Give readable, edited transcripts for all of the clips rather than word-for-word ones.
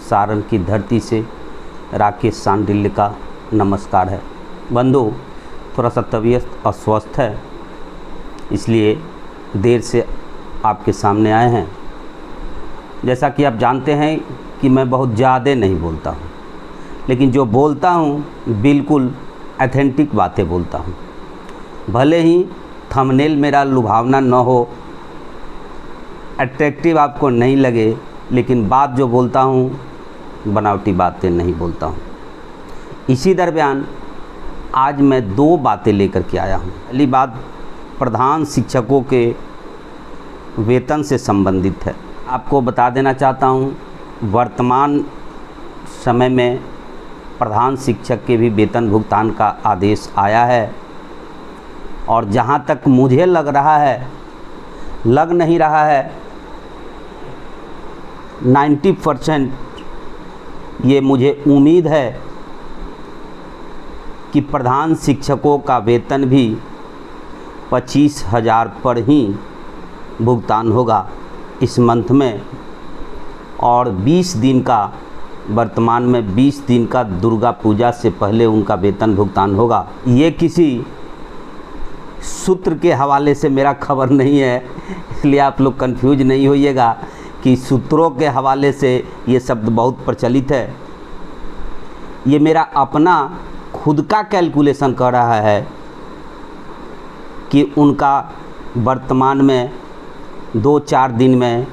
सारण की धरती से राकेश सांडिल्य का नमस्कार है। बंधु, थोड़ा सा तबीयत अस्वस्थ है, इसलिए देर से आपके सामने आए हैं। जैसा कि आप जानते हैं कि मैं बहुत ज़्यादा नहीं बोलता हूँ, लेकिन जो बोलता हूँ बिल्कुल ऑथेंटिक बातें बोलता हूँ। भले ही थंबनेल मेरा लुभावना न हो, अट्रैक्टिव आपको नहीं लगे, लेकिन बात जो बोलता हूँ बनावटी बातें नहीं बोलता हूँ। इसी दरमियान आज मैं दो बातें लेकर के आया हूँ। पहली बात प्रधान शिक्षकों के वेतन से संबंधित है। आपको बता देना चाहता हूँ, वर्तमान समय में प्रधान शिक्षक के भी वेतन भुगतान का आदेश आया है और जहाँ तक मुझे लग नहीं रहा है 90% ये मुझे उम्मीद है कि प्रधान शिक्षकों का वेतन भी 25,000 पर ही भुगतान होगा इस मंथ में, और 20 दिन का, वर्तमान में 20 दिन का दुर्गा पूजा से पहले उनका वेतन भुगतान होगा। ये किसी सूत्र के हवाले से मेरा खबर नहीं है, इसलिए आप लोग कंफ्यूज नहीं होइएगा कि सूत्रों के हवाले से ये शब्द बहुत प्रचलित है। ये मेरा अपना खुद का कैलकुलेशन कह रहा है कि उनका वर्तमान में 2-4 दिन में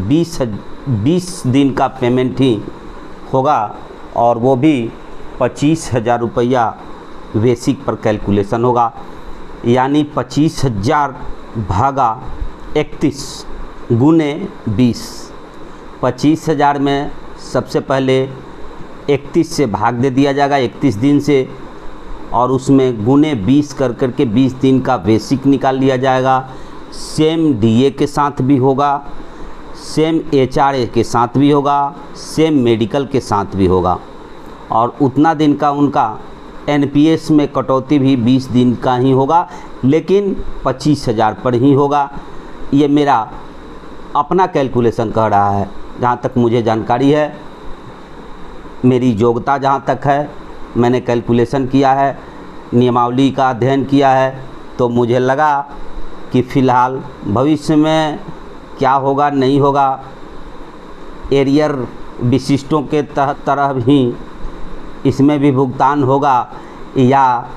20 दिन का पेमेंट ही होगा, और वो भी 25,000 रुपया बेसिक पर कैलकुलेशन होगा, यानी 25,000 भागा 31 गुने 20। 25,000 में सबसे पहले 31 से भाग दे दिया जाएगा 31 दिन से, और उसमें गुने 20 कर के 20 दिन का बेसिक निकाल लिया जाएगा। सेम डीए के साथ भी होगा, सेम एचआरए के साथ भी होगा, सेम मेडिकल के साथ भी होगा, और उतना दिन का उनका एनपीएस में कटौती भी 20 दिन का ही होगा, लेकिन 25,000 पर ही होगा। ये मेरा अपना कैलकुलेशन कह रहा है, जहाँ तक मुझे जानकारी है, मेरी योग्यता जहाँ तक है, मैंने कैलकुलेशन किया है, नियमावली का अध्ययन किया है, तो मुझे लगा कि फ़िलहाल भविष्य में क्या होगा नहीं होगा, एरियर विशिष्टों के तरह भी इसमें भी भुगतान होगा, या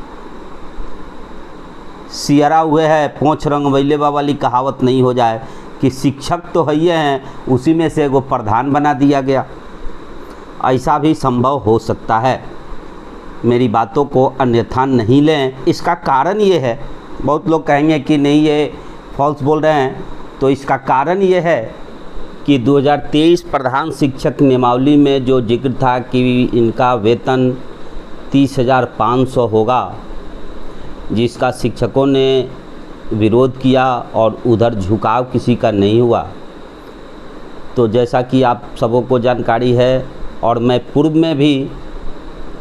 सियरा हुए है पोंछ रंगवैले वाली कहावत नहीं हो जाए कि शिक्षक तो है ही हैं, उसी में से एगो प्रधान बना दिया गया। ऐसा भी संभव हो सकता है। मेरी बातों को अन्यथा नहीं लें। इसका कारण ये है, बहुत लोग कहेंगे कि नहीं ये फॉल्स बोल रहे हैं, तो इसका कारण ये है कि 2023 प्रधान शिक्षक नियमावली में जो जिक्र था कि इनका वेतन 30,500 होगा, जिसका शिक्षकों ने विरोध किया और उधर झुकाव किसी का नहीं हुआ। तो जैसा कि आप सबों को जानकारी है, और मैं पूर्व में भी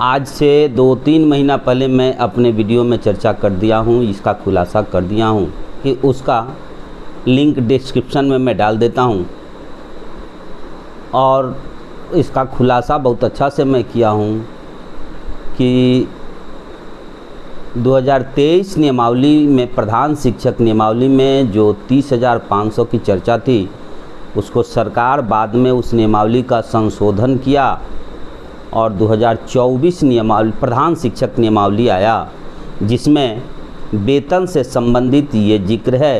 आज से 2-3 महीना पहले मैं अपने वीडियो में चर्चा कर दिया हूँ, इसका खुलासा कर दिया हूँ कि उसका लिंक डिस्क्रिप्शन में मैं डाल देता हूँ, और इसका खुलासा बहुत अच्छा से मैं किया हूँ कि 2023 नियमावली में, प्रधान शिक्षक नियमावली में जो 30,500 की चर्चा थी, उसको सरकार बाद में उस नियमावली का संशोधन किया और 2024 नियमावली, प्रधान शिक्षक नियमावली आया, जिसमें वेतन से संबंधित ये जिक्र है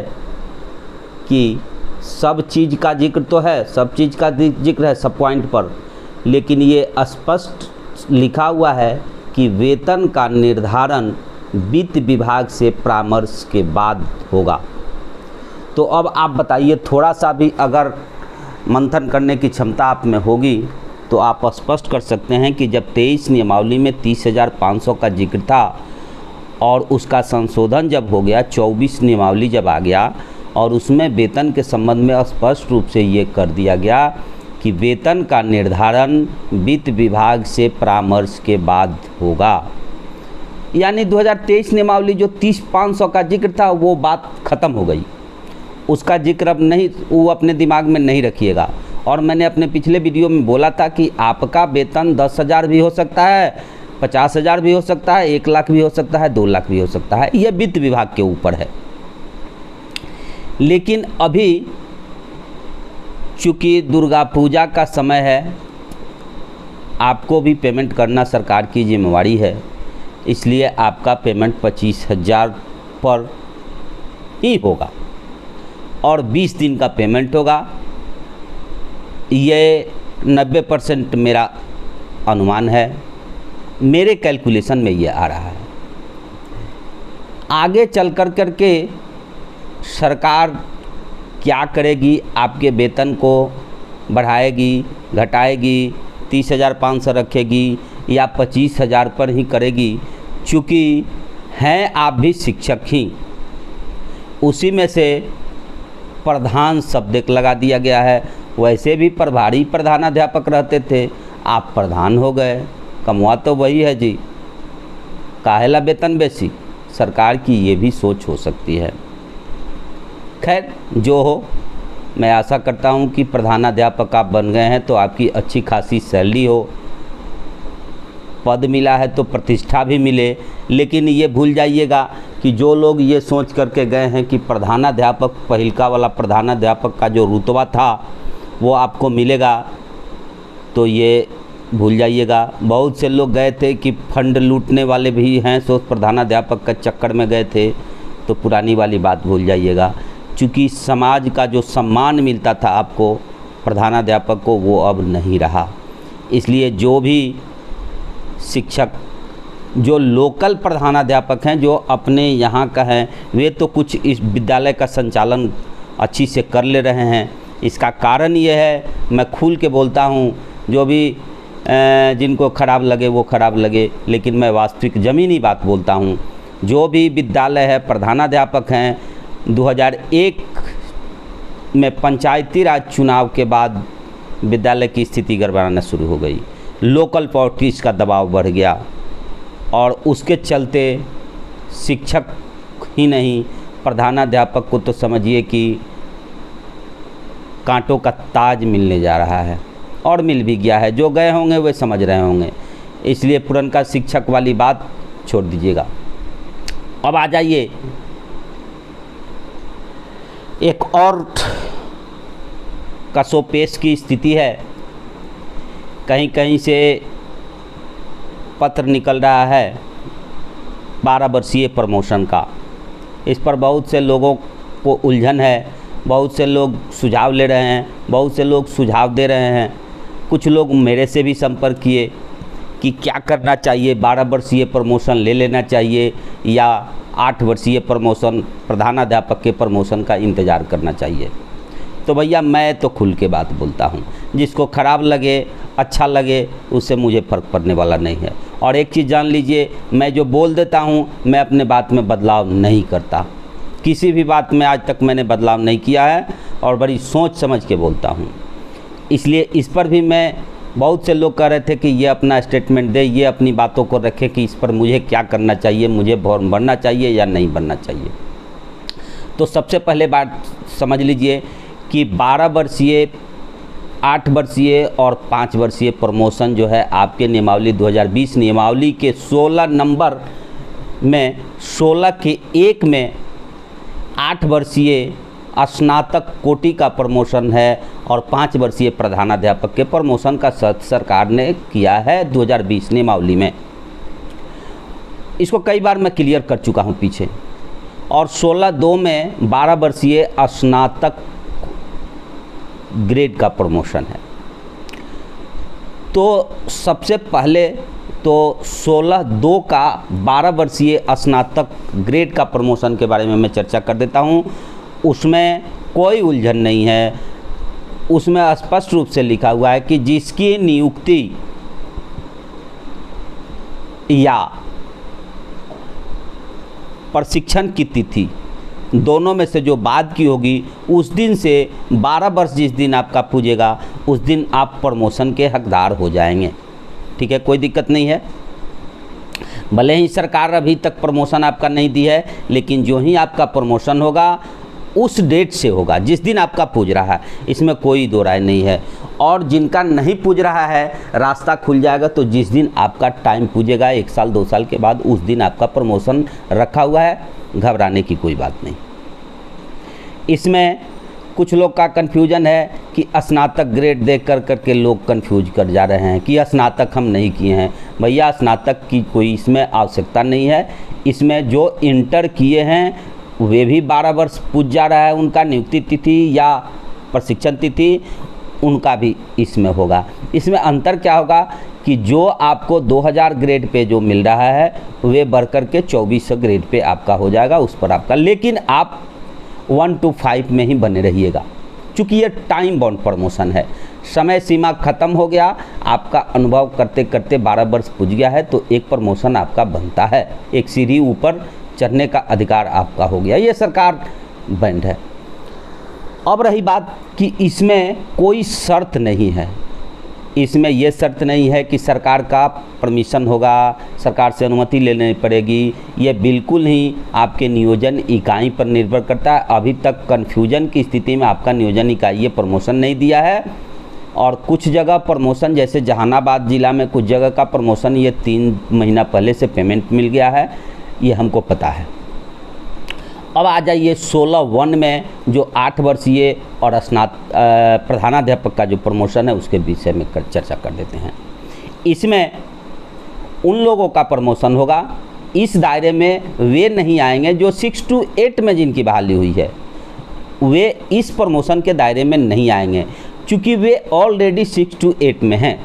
कि सब चीज़ का जिक्र तो है, सब चीज़ का जिक्र है सब पॉइंट पर, लेकिन ये स्पष्ट लिखा हुआ है कि वेतन का निर्धारण वित्त विभाग से परामर्श के बाद होगा। तो अब आप बताइए, थोड़ा सा भी अगर मंथन करने की क्षमता आप में होगी तो आप स्पष्ट कर सकते हैं कि जब 23 नियमावली में 30,500 का जिक्र था और उसका संशोधन जब हो गया, 24 नियमावली जब आ गया और उसमें वेतन के संबंध में स्पष्ट रूप से ये कर दिया गया कि वेतन का निर्धारण वित्त विभाग से परामर्श के बाद होगा। यानी 2023 नियमावली जो 30,500 का जिक्र था वो बात ख़त्म हो गई, उसका जिक्र अब नहीं, वो अपने दिमाग में नहीं रखिएगा। और मैंने अपने पिछले वीडियो में बोला था कि आपका वेतन 10,000 भी हो सकता है, 50,000 भी हो सकता है, 1 लाख भी हो सकता है, 2 लाख भी हो सकता है। यह वित्त विभाग के ऊपर है। लेकिन अभी चूँकि दुर्गा पूजा का समय है, आपको भी पेमेंट करना सरकार की जिम्मेवारी है, इसलिए आपका पेमेंट 25,000 पर ही होगा और 20 दिन का पेमेंट होगा। ये 90% मेरा अनुमान है, मेरे कैलकुलेशन में ये आ रहा है। आगे चल कर के सरकार क्या करेगी, आपके वेतन को बढ़ाएगी, घटाएगी, 30,500 रखेगी या 25,000 पर ही करेगी। चूँकि हैं आप भी शिक्षक ही, उसी में से प्रधान शब्द एक लगा दिया गया है। वैसे भी प्रभारी प्रधानाध्यापक रहते थे, आप प्रधान हो गए, कमवा तो वही है जी, काहेला वेतन बेसी। सरकार की ये भी सोच हो सकती है। खैर जो हो, मैं आशा करता हूँ कि प्रधानाध्यापक आप बन गए हैं तो आपकी अच्छी खासी सैलरी हो, पद मिला है तो प्रतिष्ठा भी मिले। लेकिन ये भूल जाइएगा कि जो लोग ये सोच करके गए हैं कि प्रधानाध्यापक, पहिलका वाला प्रधानाध्यापक का जो रुतबा था वो आपको मिलेगा, तो ये भूल जाइएगा। बहुत से लोग गए थे कि फंड लूटने वाले भी हैं, सो प्रधानाध्यापक का चक्कर में गए थे, तो पुरानी वाली बात भूल जाइएगा। चूँकि समाज का जो सम्मान मिलता था आपको प्रधानाध्यापक को, वो अब नहीं रहा। इसलिए जो भी शिक्षक, जो लोकल प्रधानाध्यापक हैं, जो अपने यहाँ का हैं, वे तो कुछ इस विद्यालय का संचालन अच्छी से कर ले रहे हैं। इसका कारण ये है, मैं खुल के बोलता हूँ, जो भी जिनको खराब लगे वो खराब लगे, लेकिन मैं वास्तविक ज़मीनी बात बोलता हूँ। जो भी विद्यालय है, प्रधानाध्यापक हैं, 2001 में पंचायती राज चुनाव के बाद विद्यालय की स्थिति गड़बड़ाना शुरू हो गई। लोकल पॉलिटिक्स का दबाव बढ़ गया और उसके चलते शिक्षक ही नहीं, प्रधानाध्यापक को तो समझिए कि कांटों का ताज मिलने जा रहा है, और मिल भी गया है। जो गए होंगे वे समझ रहे होंगे। इसलिए पुरनका शिक्षक वाली बात छोड़ दीजिएगा। अब आ जाइए, एक और कसोपेश की स्थिति है। कहीं कहीं से पत्र निकल रहा है 12 वर्षीय प्रमोशन का। इस पर बहुत से लोगों को उलझन है, बहुत से लोग सुझाव ले रहे हैं, बहुत से लोग सुझाव दे रहे हैं। कुछ लोग मेरे से भी संपर्क किए कि क्या करना चाहिए, 12 वर्षीय प्रमोशन ले लेना चाहिए या 8 वर्षीय प्रमोशन, प्रधानाध्यापक के प्रमोशन का इंतज़ार करना चाहिए। तो भैया मैं तो खुल के बात बोलता हूँ, जिसको ख़राब लगे, अच्छा लगे, उससे मुझे फ़र्क पड़ने वाला नहीं है। और एक चीज़ जान लीजिए, मैं जो बोल देता हूँ, मैं अपने बात में बदलाव नहीं करता। किसी भी बात में आज तक मैंने बदलाव नहीं किया है और बड़ी सोच समझ के बोलता हूँ। इसलिए इस पर भी मैं, बहुत से लोग कह रहे थे कि ये अपना स्टेटमेंट दे, ये अपनी बातों को रखे कि इस पर मुझे क्या करना चाहिए, मुझे फॉर्म भरना चाहिए या नहीं भरना चाहिए। तो सबसे पहले बात समझ लीजिए कि 12 वर्षीय, 8 वर्षीय और 5 वर्षीय प्रमोशन जो है आपके नियमावली 2020 नियमावली के 16 नंबर में 16 के 1 में 8 वर्षीय स्नातक कोटि का प्रमोशन है और 5 वर्षीय प्रधानाध्यापक के प्रमोशन का सरकार ने किया है 2020 नियमावली में। इसको कई बार मैं क्लियर कर चुका हूँ पीछे। और 16(2) में 12 वर्षीय स्नातक ग्रेड का प्रमोशन है। तो सबसे पहले तो 16(2) का 12 वर्षीय स्नातक ग्रेड का प्रमोशन के बारे में मैं चर्चा कर देता हूँ। उसमें कोई उलझन नहीं है, उसमें स्पष्ट रूप से लिखा हुआ है कि जिसकी नियुक्ति या प्रशिक्षण की तिथि दोनों में से जो बाद की होगी, उस दिन से 12 वर्ष जिस दिन आपका पूजेगा, उस दिन आप प्रमोशन के हकदार हो जाएंगे। ठीक है, कोई दिक्कत नहीं है। भले ही सरकार अभी तक प्रमोशन आपका नहीं दी है, लेकिन जो ही आपका प्रमोशन होगा उस डेट से होगा जिस दिन आपका पूज रहा है, इसमें कोई दो राय नहीं है। और जिनका नहीं पूज रहा है रास्ता खुल जाएगा, तो जिस दिन आपका टाइम पूजेगा 1 साल 2 साल के बाद, उस दिन आपका प्रमोशन रखा हुआ है, घबराने की कोई बात नहीं। इसमें कुछ लोग का कन्फ्यूजन है कि स्नातक ग्रेड देख करके लोग कन्फ्यूज कर जा रहे हैं कि स्नातक हम नहीं किए हैं। भैया स्नातक की कोई इसमें आवश्यकता नहीं है। इसमें जो इंटर किए हैं वे भी 12 वर्ष पूज जा रहा है, उनका नियुक्ति तिथि या प्रशिक्षण तिथि उनका भी इसमें होगा। इसमें अंतर क्या होगा कि जो आपको 2000 ग्रेड पे जो मिल रहा है वे बढ़ कर के 2400 ग्रेड पे आपका हो जाएगा, उस पर आपका। लेकिन आप 1 to 5 में ही बने रहिएगा, क्योंकि ये टाइम बाउंड प्रमोशन है। समय सीमा ख़त्म हो गया, आपका अनुभव करते करते 12 वर्ष पूज गया है, तो एक प्रमोशन आपका बनता है, एक सीढ़ी ऊपर चढ़ने का अधिकार आपका हो गया। ये सरकार बैंड है। अब रही बात कि इसमें कोई शर्त नहीं है, इसमें ये शर्त नहीं है कि सरकार का परमिशन होगा, सरकार से अनुमति लेनी पड़ेगी। ये बिल्कुल ही आपके नियोजन इकाई पर निर्भर करता है। अभी तक कन्फ्यूजन की स्थिति में आपका नियोजन इकाई ये प्रमोशन नहीं दिया है। और कुछ जगह प्रमोशन, जैसे जहानाबाद ज़िला में कुछ जगह का प्रमोशन ये 3 महीना पहले से पेमेंट मिल गया है, ये हमको पता है। अब आ जाइए 16(1) में जो 8 वर्षीय और प्रधानाध्यापक का जो प्रमोशन है उसके विषय में चर्चा कर देते हैं। इसमें उन लोगों का प्रमोशन होगा, इस दायरे में वे नहीं आएंगे जो 6 to 8 में जिनकी बहाली हुई है, वे इस प्रमोशन के दायरे में नहीं आएंगे, क्योंकि वे ऑलरेडी 6 to 8 में हैं।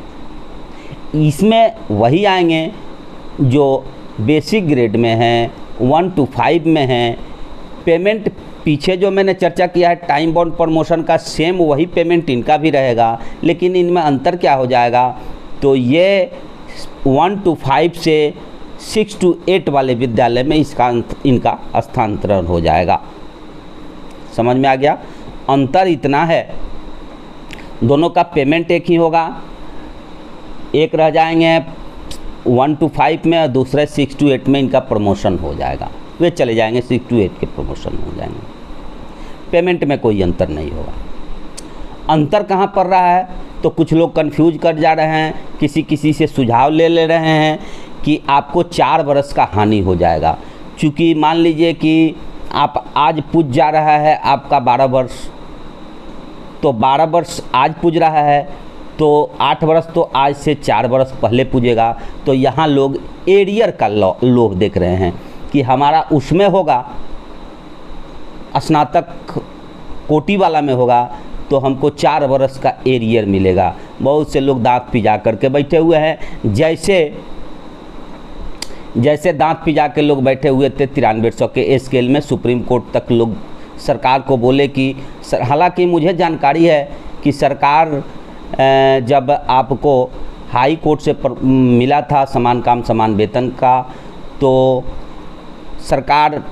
इसमें वही आएंगे जो बेसिक ग्रेड में हैं, 1 to 5 में हैं। पेमेंट पीछे जो मैंने चर्चा किया है टाइम बाउंड प्रमोशन का, सेम वही पेमेंट इनका भी रहेगा, लेकिन इनमें अंतर क्या हो जाएगा, तो ये 1 to 5 से 6 to 8 वाले विद्यालय में इनका स्थानांतरण हो जाएगा। समझ में आ गया? अंतर इतना है, दोनों का पेमेंट एक ही होगा, एक रह जाएंगे 1 to 5 में और दूसरे 6 to 8 में इनका प्रमोशन हो जाएगा, वे चले जाएंगे 6 to 8 के प्रमोशन हो जाएंगे। पेमेंट में कोई अंतर नहीं होगा। अंतर कहाँ पड़ रहा है, तो कुछ लोग कंफ्यूज कर जा रहे हैं, किसी से सुझाव ले रहे हैं कि आपको 4 वर्ष का हानि हो जाएगा। क्योंकि मान लीजिए कि आप आज पूज जा रहा है आपका 12 वर्ष, तो 12 वर्ष आज पूज रहा है, तो 8 वर्ष तो आज से 4 वर्ष पहले पूजेगा। तो यहाँ लोग एरियर का लोग देख रहे हैं कि हमारा उसमें होगा, स्नातक कोटि वाला में होगा, तो हमको 4 वर्ष का एरियर मिलेगा। बहुत से लोग दांत पिजा करके बैठे हुए हैं, जैसे दांत पिजा के लोग बैठे हुए थे 9300 के स्केल में सुप्रीम कोर्ट तक लोग सरकार को बोले कि हालांकि मुझे जानकारी है कि सरकार जब आपको हाई कोर्ट से मिला था समान काम समान वेतन का, तो सरकार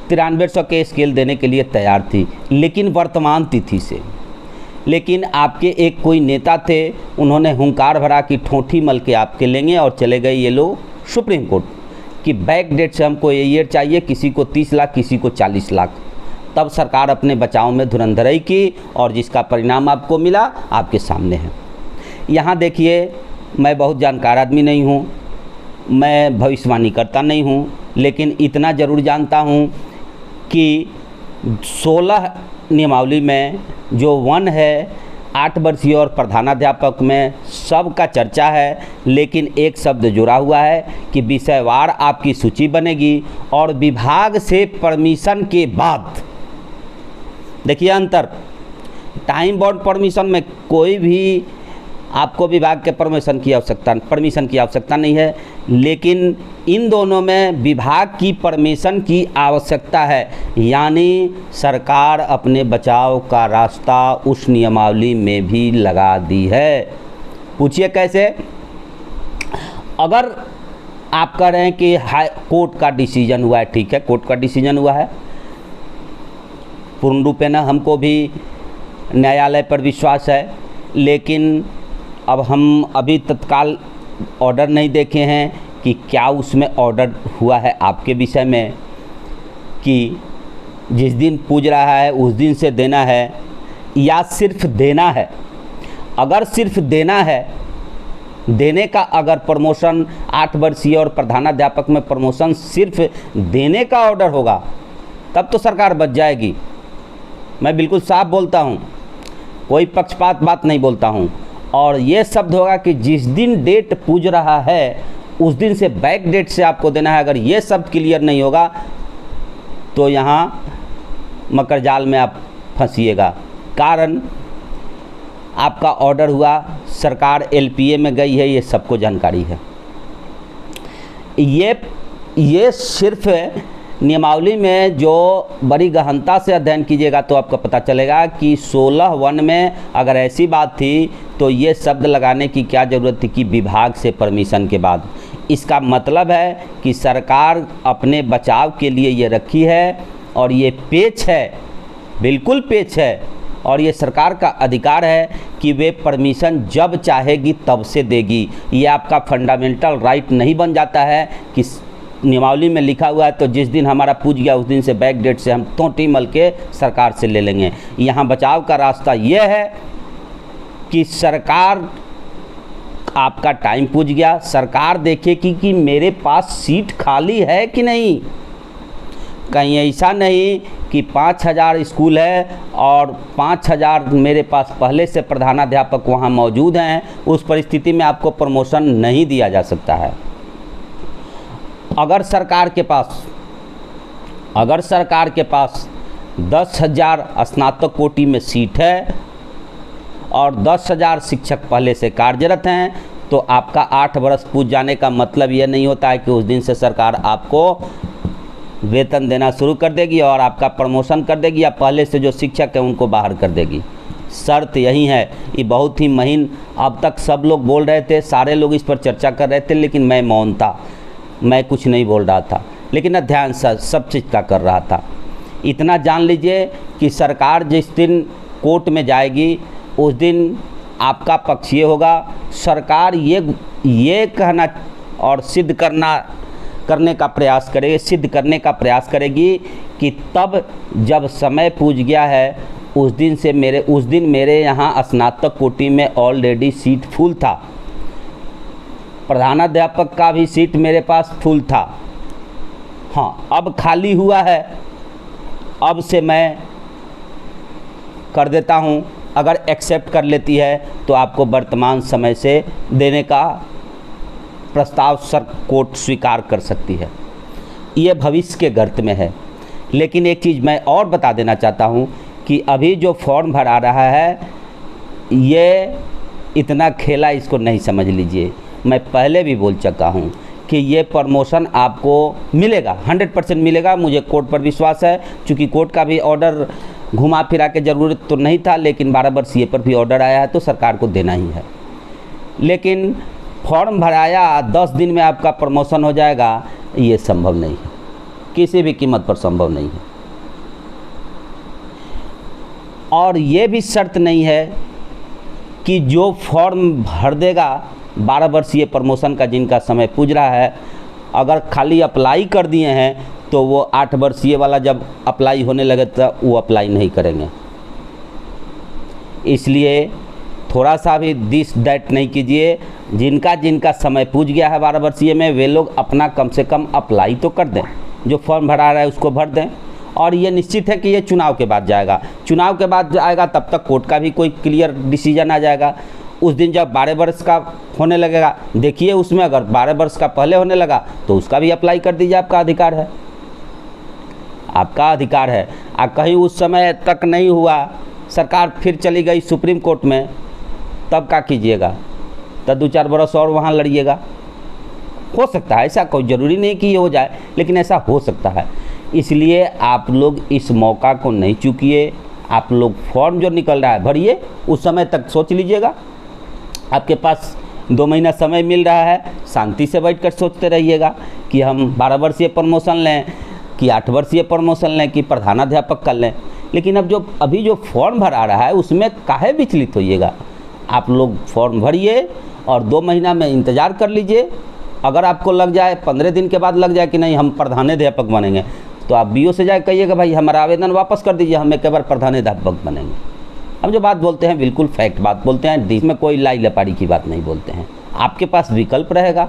9300 के स्केल देने के लिए तैयार थी, लेकिन वर्तमान तिथि से। लेकिन आपके एक कोई नेता थे, उन्होंने हुंकार भरा कि ठोठी मल के आपके लेंगे, और चले गए ये लोग सुप्रीम कोर्ट कि बैक डेट से हमको ये ईयर चाहिए, किसी को 30 लाख किसी को 40 लाख। तब सरकार अपने बचाव में धुरंधरई की, और जिसका परिणाम आपको मिला आपके सामने है। यहाँ देखिए, मैं बहुत जानकार आदमी नहीं हूँ, मैं भविष्यवाणी करता नहीं हूँ, लेकिन इतना ज़रूर जानता हूँ कि 16 नियमावली में जो 1 है 8 वर्षीय और प्रधानाध्यापक में सबका चर्चा है, लेकिन एक शब्द जुड़ा हुआ है कि विषयवार आपकी सूची बनेगी और विभाग से परमिशन के बाद। देखिए अंतर, टाइम बाउंड परमिशन में कोई भी आपको विभाग के परमिशन की आवश्यकता नहीं है, लेकिन इन दोनों में विभाग की परमिशन की आवश्यकता है। यानी सरकार अपने बचाव का रास्ता उस नियमावली में भी लगा दी है। पूछिए कैसे? अगर आप कह रहे हैं कि हाई कोर्ट का डिसीजन हुआ है, ठीक है, कोर्ट का डिसीजन हुआ है, पूर्ण रूपेण हमको भी न्यायालय पर विश्वास है, लेकिन अब हम अभी तत्काल ऑर्डर नहीं देखे हैं कि क्या उसमें ऑर्डर हुआ है आपके विषय में कि जिस दिन पूज रहा है उस दिन से देना है या सिर्फ देना है? अगर सिर्फ देना है, देने का अगर प्रमोशन 8 वर्षीय और प्रधानाध्यापक में प्रमोशन सिर्फ देने का ऑर्डर होगा तब तो सरकार बच जाएगी। मैं बिल्कुल साफ बोलता हूँ, कोई पक्षपात बात नहीं बोलता हूँ। और ये शब्द होगा कि जिस दिन डेट पूज रहा है उस दिन से बैक डेट से आपको देना है। अगर ये शब्द क्लियर नहीं होगा तो यहाँ मकर जाल में आप फंसिएगा। कारण आपका ऑर्डर हुआ, सरकार एलपीए में गई है, ये सबको जानकारी है। ये सिर्फ नियमावली में जो बड़ी गहनता से अध्ययन कीजिएगा तो आपको पता चलेगा कि 16(1) में अगर ऐसी बात थी तो ये शब्द लगाने की क्या ज़रूरत थी कि विभाग से परमिशन के बाद। इसका मतलब है कि सरकार अपने बचाव के लिए ये रखी है और ये पेच है, बिल्कुल पेच है। और ये सरकार का अधिकार है कि वे परमिशन जब चाहेगी तब से देगी। ये आपका फंडामेंटल राइट नहीं बन जाता है कि नियमावली में लिखा हुआ है तो जिस दिन हमारा पूज गया उस दिन से बैक डेट से हम तोटी मल के सरकार से ले लेंगे। यहाँ बचाव का रास्ता ये है कि सरकार, आपका टाइम पूज गया, सरकार देखेगी कि मेरे पास सीट खाली है कि नहीं। कहीं ऐसा नहीं कि 5000 स्कूल है और 5000 मेरे पास पहले से प्रधानाध्यापक वहाँ मौजूद हैं, उस परिस्थिति में आपको प्रमोशन नहीं दिया जा सकता है। अगर सरकार के पास 10,000 स्नातक कोटि में सीट है और 10,000 शिक्षक पहले से कार्यरत हैं तो आपका 8 वर्ष पूज जाने का मतलब यह नहीं होता है कि उस दिन से सरकार आपको वेतन देना शुरू कर देगी और आपका प्रमोशन कर देगी या पहले से जो शिक्षक हैं उनको बाहर कर देगी। शर्त यही है। ये बहुत ही महीन, अब तक सब लोग बोल रहे थे, सारे लोग इस पर चर्चा कर रहे थे, लेकिन मैं मौन था, मैं कुछ नहीं बोल रहा था, लेकिन अध्ययन सब चीज़ का कर रहा था। इतना जान लीजिए कि सरकार जिस दिन कोर्ट में जाएगी उस दिन आपका पक्ष ये होगा, सरकार ये कहना और सिद्ध करने का प्रयास करेगी, सिद्ध करने का प्रयास करेगी कि तब जब समय पूज गया है उस दिन मेरे यहाँ स्नातक कोटि में ऑलरेडी सीट फुल था, प्रधानाध्यापक का भी सीट मेरे पास फुल था। हाँ, अब खाली हुआ है, अब से मैं कर देता हूँ। अगर एक्सेप्ट कर लेती है तो आपको वर्तमान समय से देने का प्रस्ताव सर कोर्ट स्वीकार कर सकती है। ये भविष्य के गर्त में है। लेकिन एक चीज़ मैं और बता देना चाहता हूँ कि अभी जो फॉर्म भरा रहा है ये इतना खेला इसको नहीं समझ लीजिए। मैं पहले भी बोल चुका हूँ कि ये प्रमोशन आपको मिलेगा, 100% मिलेगा। मुझे कोर्ट पर विश्वास है, चूँकि कोर्ट का भी ऑर्डर घुमा फिरा के ज़रूरत तो नहीं था, लेकिन 12 वर्षीय पर भी ऑर्डर आया है तो सरकार को देना ही है। लेकिन फॉर्म भराया 10 दिन में आपका प्रमोशन हो जाएगा, ये संभव नहीं है, किसी भी कीमत पर संभव नहीं है। और ये भी शर्त नहीं है कि जो फॉर्म भर देगा 12 वर्षीय प्रमोशन का, जिनका समय पूज रहा है, अगर खाली अप्लाई कर दिए हैं तो वो 8 वर्षीय वाला जब अप्लाई होने लगे तो वो अप्लाई नहीं करेंगे। इसलिए थोड़ा सा भी दिस दैट नहीं कीजिए। जिनका समय पूज गया है 12 वर्षीय में, वे लोग अपना कम से कम अप्लाई तो कर दें, जो फॉर्म भरा रहा है उसको भर दें। और ये निश्चित है कि ये चुनाव के बाद जाएगा, चुनाव के बाद जाएगा तब तक कोर्ट का भी कोई क्लियर डिसीजन आ जाएगा। उस दिन जब 12 वर्ष का होने लगेगा, देखिए उसमें अगर 12 वर्ष का पहले होने लगा तो उसका भी अप्लाई कर दीजिए, आपका अधिकार है, आपका अधिकार है। कहीं उस समय तक नहीं हुआ, सरकार फिर चली गई सुप्रीम कोर्ट में, तब क्या कीजिएगा? तब 2-4 बरस और वहाँ लड़िएगा। हो सकता है, ऐसा कोई ज़रूरी नहीं कि ये हो जाए, लेकिन ऐसा हो सकता है। इसलिए आप लोग इस मौका को नहीं चूकिए। आप लोग फॉर्म जो निकल रहा है भरिए, उस समय तक सोच लीजिएगा। आपके पास 2 महीना समय मिल रहा है, शांति से बैठ कर सोचते रहिएगा कि हम 12 वर्षीय प्रमोशन लें कि 8 वर्षीय प्रमोशन लें कि प्रधानाध्यापक कर लें। लेकिन अब अभी जो फॉर्म भरा रहा है उसमें काहे विचलित होइएगा। आप लोग फॉर्म भरिए और 2 महीना में इंतज़ार कर लीजिए। अगर आपको लग जाए, 15 दिन के बाद लग जाए कि नहीं हम प्रधानाध्यापक बनेंगे, तो आप बीओ से जाकर कहिएगा भाई हमारा आवेदन वापस कर दीजिए, हम एक बार प्रधानाध्यापक बनेंगे। हम जो बात बोलते हैं बिल्कुल फैक्ट बात बोलते हैं, इसमें कोई लाई लपाड़ी की बात नहीं बोलते हैं। आपके पास विकल्प रहेगा,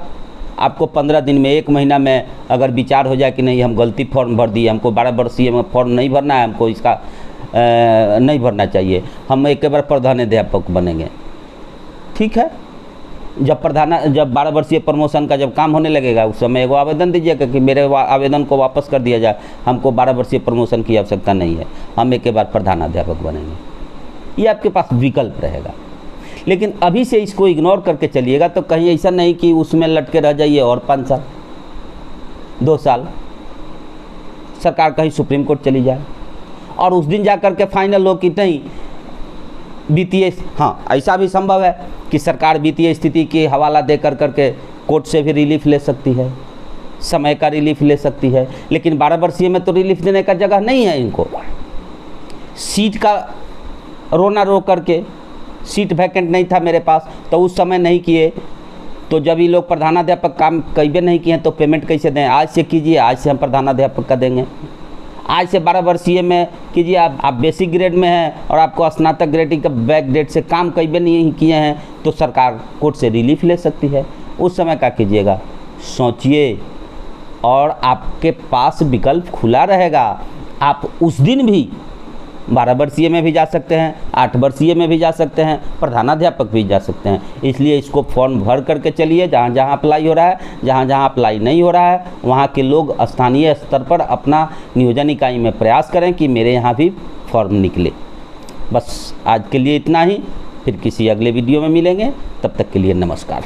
आपको 15 दिन में 1 महीना में अगर विचार हो जाए कि नहीं हम गलती फॉर्म भर दिए, हमको 12 वर्षीय में फॉर्म नहीं भरना है, हमको इसका नहीं भरना चाहिए, हम एक बार प्रधानाध्यापक बनेंगे, ठीक है। जब 12 वर्षीय प्रमोशन का जब काम होने लगेगा उस समय एगो आवेदन दीजिएगा कि मेरे आवेदन को वापस कर दिया जाए, हमको 12 वर्षीय प्रमोशन की आवश्यकता नहीं है, हम एक बार प्रधानाध्यापक बनेंगे। ये आपके पास विकल्प रहेगा। लेकिन अभी से इसको इग्नोर करके चलिएगा तो कहीं ऐसा नहीं कि उसमें लटके रह जाइए और 5 साल 2 साल, सरकार कहीं सुप्रीम कोर्ट चली जाए और उस दिन जा कर के फाइनल हो कि नहीं वित्तीय, हाँ ऐसा भी संभव है कि सरकार वित्तीय स्थिति के हवाला दे कर करके कोर्ट से भी रिलीफ ले सकती है, समय का रिलीफ ले सकती है। लेकिन 12 वर्षीय में तो रिलीफ देने का जगह नहीं है इनको। सीट का रोना रो करके, सीट वैकेंट नहीं था मेरे पास तो उस समय नहीं किए, तो जब ये लोग प्रधानाध्यापक काम कई नहीं किए तो पेमेंट कैसे दें? आज से कीजिए, आज से हम प्रधानाध्यापक का देंगे। आज से 12 वर्षीय में कीजिए, आप बेसिक ग्रेड में हैं और आपको स्नातक ग्रेडिंग का बैक डेट से काम कई नहीं किए हैं तो सरकार कोर्ट से रिलीफ ले सकती है। उस समय क्या कीजिएगा, सोचिए, और आपके पास विकल्प खुला रहेगा। आप उस दिन भी 12 वर्षीय में भी जा सकते हैं, 8 वर्षीय में भी जा सकते हैं, प्रधानाध्यापक भी जा सकते हैं। इसलिए इसको फॉर्म भर करके चलिए, जहाँ जहाँ अप्लाई हो रहा है, जहाँ जहाँ अप्लाई नहीं हो रहा है वहाँ के लोग स्थानीय स्तर पर अपना नियोजन इकाई में प्रयास करें कि मेरे यहाँ भी फॉर्म निकले। बस आज के लिए इतना ही, फिर किसी अगले वीडियो में मिलेंगे, तब तक के लिए नमस्कार।